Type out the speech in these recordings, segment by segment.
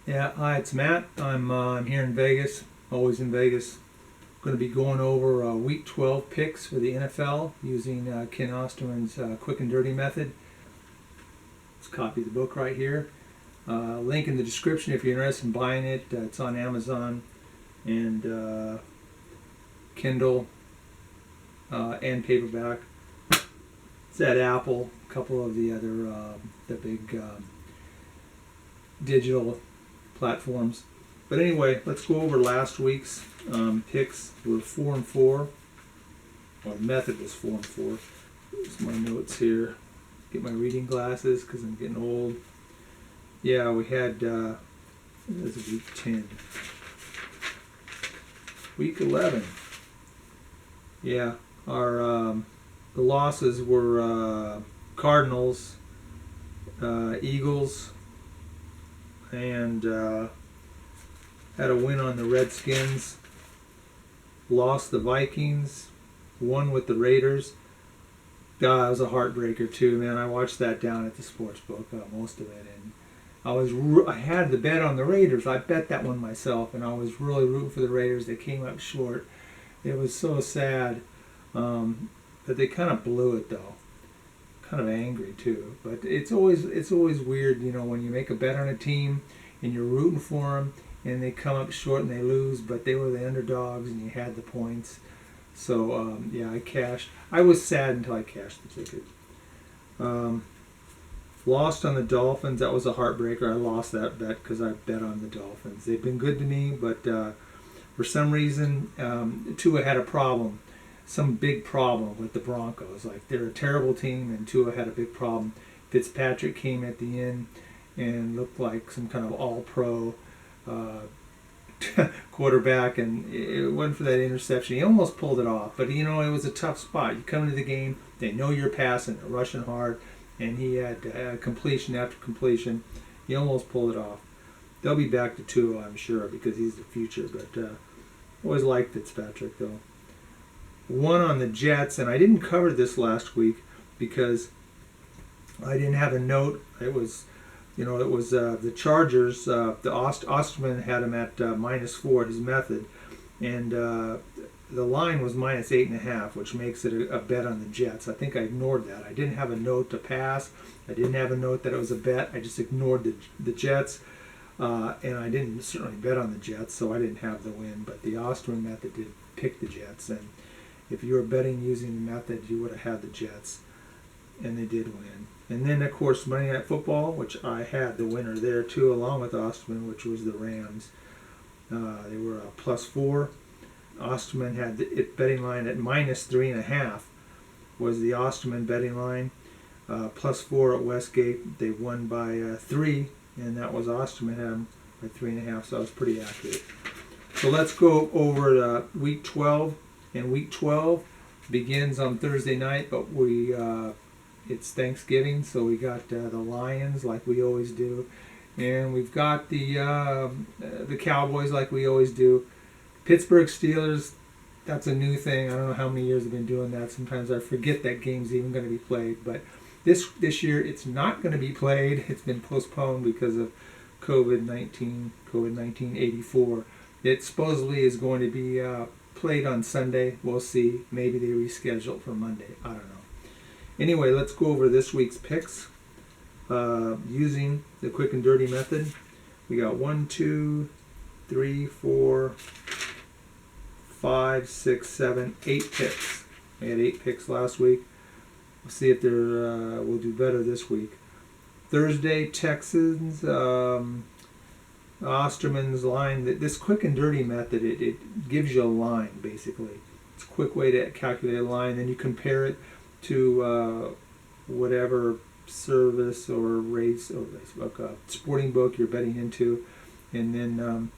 Yeah, hi, it's Matt. I'm here in Vegas, always in Vegas. Going to be going over Week 12 picks for the NFL using Ken Osterman's quick and dirty method. Let's copy the book right here. Link in the description if you're interested in buying it. It's on Amazon and Kindle and paperback. It's at Apple, a couple of the other the big digital platforms. But anyway, let's go over last week's picks. We're 4-4. Well, the method was 4-4. Here's my notes here. Get my reading glasses because I'm getting old. Yeah, we had this is week 10. Week 11. Yeah, our the losses were Cardinals, Eagles, and had a win on the Redskins, lost the Vikings, won with the Raiders. God, that was a heartbreaker too, man. I watched that down at the sports book, most of it, and I had the bet on the Raiders. I bet that one myself, and I was really rooting for the Raiders. They came up short. It was so sad, but they kind of blew it though. Kind of angry too, but it's always weird, when you make a bet on a team and you're rooting for them and they come up short and they lose, but they were the underdogs and you had the points. So yeah, I cashed. I was sad until I cashed the ticket. Lost on the Dolphins. That was a heartbreaker. I lost that bet because I bet on the Dolphins. They've been good to me, but for some reason, Tua had a problem. Some big problem with the Broncos. Like, they're a terrible team, and Tua had a big problem. Fitzpatrick came at the end and looked like some kind of all-pro quarterback, and it wasn't for that interception. He almost pulled it off, but it was a tough spot. You come into the game, they know you're passing, they're rushing hard, and he had completion after completion. He almost pulled it off. They'll be back to Tua, I'm sure, because he's the future, but always liked Fitzpatrick, though. One on the Jets, and I didn't cover this last week because I didn't have a note. It was, the Chargers. The Osterman had him at -4, his method, and the line was -8.5, which makes it a bet on the Jets. I think I ignored that. I didn't have a note to pass. I didn't have a note that it was a bet. I just ignored the Jets, and I didn't certainly bet on the Jets, so I didn't have the win. But the Osterman method did pick the Jets, and if you were betting using the method, you would have had the Jets, and they did win. And then, of course, Monday Night Football, which I had the winner there too, along with Osterman, which was the Rams. They were +4. Osterman had the betting line at -3.5. Was the Osterman betting line. +4 at Westgate. They won by 3, and that was Osterman had them by 3.5. So that was pretty accurate. So let's go over Week 12. And Week 12 begins on Thursday night, but it's Thanksgiving, so we got the Lions like we always do, and we've got the Cowboys like we always do. Pittsburgh Steelers, that's a new thing. I don't know how many years I've been doing that. Sometimes I forget that game's even going to be played, but this year it's not going to be played. It's been postponed because of COVID-19 84. It supposedly is going to be played on Sunday. We'll see. Maybe they reschedule for Monday. I don't know. Anyway, let's go over this week's picks using the quick and dirty method. We got 1, 2, 3, 4, 5, 6, 7, 8 picks. We had 8 picks last week. We'll see if we'll do better this week. Thursday, Texans. Osterman's line. This quick and dirty method, it gives you a line, basically. It's a quick way to calculate a line. Then you compare it to whatever service or race or sporting book you're betting into, and then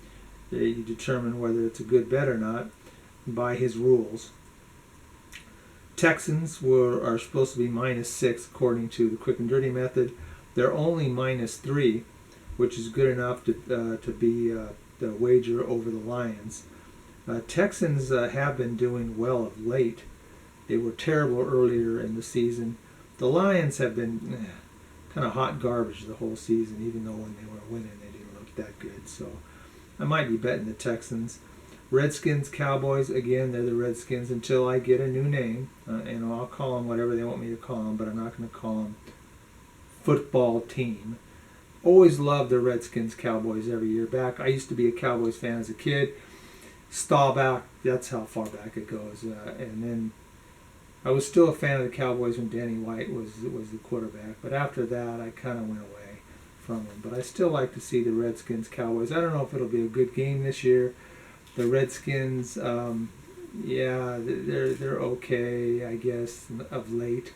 you determine whether it's a good bet or not by his rules. Texans are supposed to be -6 according to the quick and dirty method. They're only -3, which is good enough to be the wager over the Lions. Texans have been doing well of late. They were terrible earlier in the season. The Lions have been kind of hot garbage the whole season, even though when they were winning they didn't look that good. So I might be betting the Texans. Redskins, Cowboys, again, they're the Redskins until I get a new name. And I'll call them whatever they want me to call them, but I'm not going to call them football team. Always loved the Redskins, Cowboys every year back. I used to be a Cowboys fan as a kid. Staubach, that's how far back it goes. And then I was still a fan of the Cowboys when Danny White was the quarterback. But after that, I kind of went away from him. But I still like to see the Redskins, Cowboys. I don't know if it'll be a good game this year. The Redskins, yeah, they're okay, I guess, of late.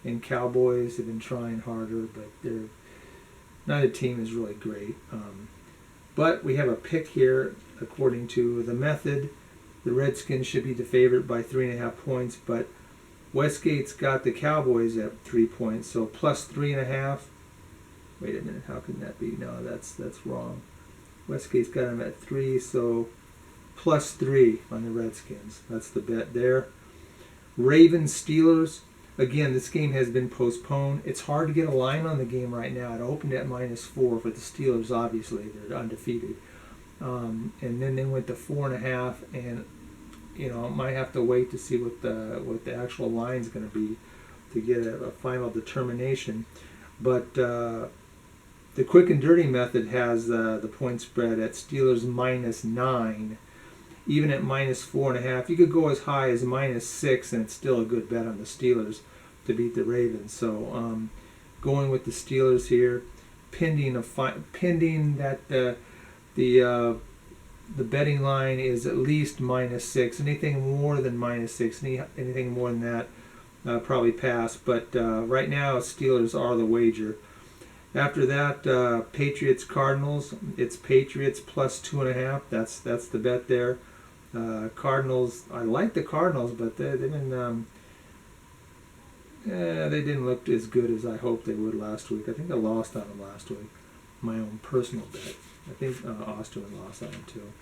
And Cowboys have been trying harder, but neither team is really great. But we have a pick here, according to the method. The Redskins should be the favorite by 3.5 points, but Westgate's got the Cowboys at 3 points, so plus 3.5. Wait a minute, how can that be? No, that's wrong. Westgate's got them at 3, so plus 3 on the Redskins. That's the bet there. Ravens, Steelers. Again, this game has been postponed. It's hard to get a line on the game right now. It opened at -4 for the Steelers, obviously. They're undefeated. And then they went to 4.5, and I might have to wait to see what the actual line's going to be to get a final determination. But the quick and dirty method has the point spread at Steelers -9. Even at -4.5, you could go as high as -6, and it's still a good bet on the Steelers to beat the Ravens. So going with the Steelers here, pending that the betting line is at least -6. Anything more than -6, anything more than that, probably pass. But right now, Steelers are the wager. After that, Patriots, Cardinals. It's Patriots plus 2.5. That's the bet there. Cardinals. I like the Cardinals, but they didn't look as good as I hoped they would last week. I think I lost on them last week. My own personal bet. I think Osterman lost on them too.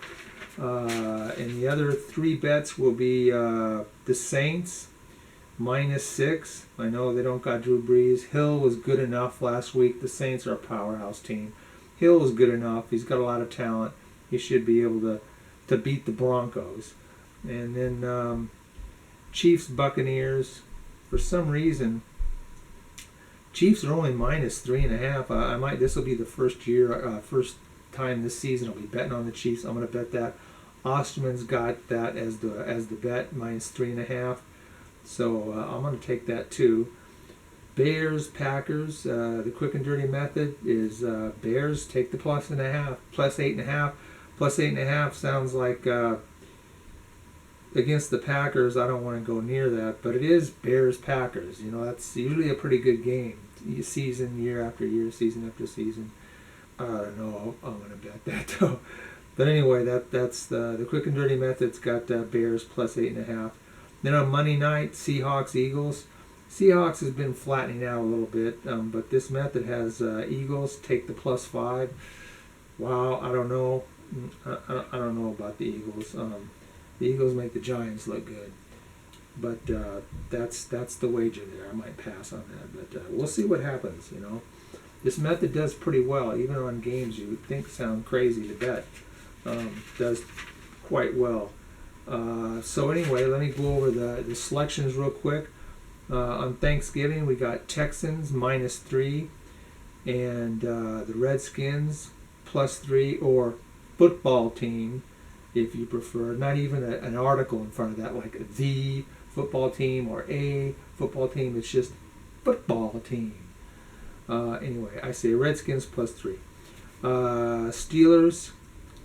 And the other 3 bets will be the Saints -6. I know they don't got Drew Brees. Hill was good enough last week. The Saints are a powerhouse team. Hill was good enough. He's got a lot of talent. He should be able to beat the Broncos. And then Chiefs, Buccaneers. For some reason, Chiefs are only -3.5. This will be the first time this season I'll be betting on the Chiefs. I'm going to bet that. Osterman's got that as the bet, -3.5. So I'm going to take that too. Bears, Packers. The quick and dirty method is Bears take the +1.5, +8.5. +8.5 sounds like against the Packers. I don't want to go near that, but it is Bears Packers. That's usually a pretty good game. Season year after year, season after season. I don't know. I'm going to bet that though. But anyway, that's the quick and dirty method's got Bears +8.5. Then on Monday night, Seahawks, Eagles. Seahawks has been flattening out a little bit, but this method has Eagles take the +5. Wow, I don't know. I don't know about the Eagles. The Eagles make the Giants look good, but that's the wager there. I might pass on that, but we'll see what happens. This method does pretty well, even on games you would think sound crazy to bet. Does quite well. So anyway, let me go over the selections real quick. On Thanksgiving, we got Texans -3, and the Redskins +3, or football team, if you prefer. Not even an article in front of that, like the football team or a football team. It's just football team. Anyway, I say Redskins +3. Steelers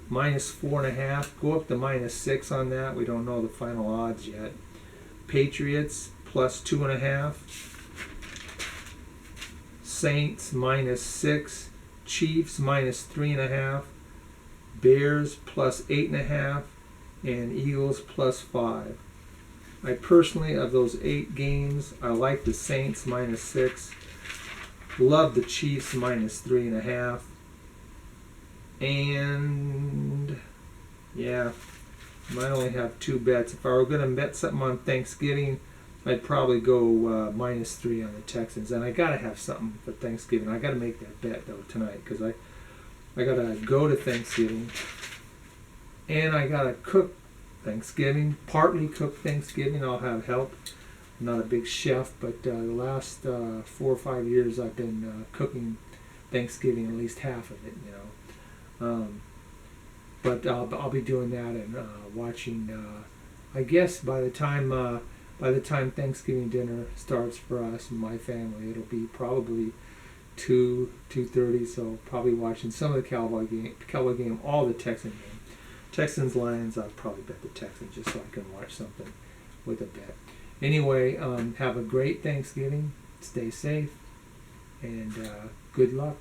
-4.5. Go up to -6 on that. We don't know the final odds yet. Patriots +2.5. Saints -6. Chiefs -3.5. Bears +8.5. And Eagles +5. I personally, of those 8 games, I like the Saints -6. Love the Chiefs -3.5. And yeah, might only have 2 bets. If I were going to bet something on Thanksgiving, I'd probably go -3 on the Texans. And I got to have something for Thanksgiving. I got to make that bet though tonight, because I gotta go to Thanksgiving, and I gotta cook Thanksgiving. Partly cook Thanksgiving. I'll have help. I'm not a big chef, but the last 4 or 5 years I've been cooking Thanksgiving, at least half of it. But I'll be doing that and watching. I guess by the time Thanksgiving dinner starts for us and my family, it'll be probably 2:30. So probably watching some of the Cowboy game, all the Texan game. Texans Lions. I'll probably bet the Texans just so I can watch something with a bet. Anyway, have a great Thanksgiving. Stay safe and good luck.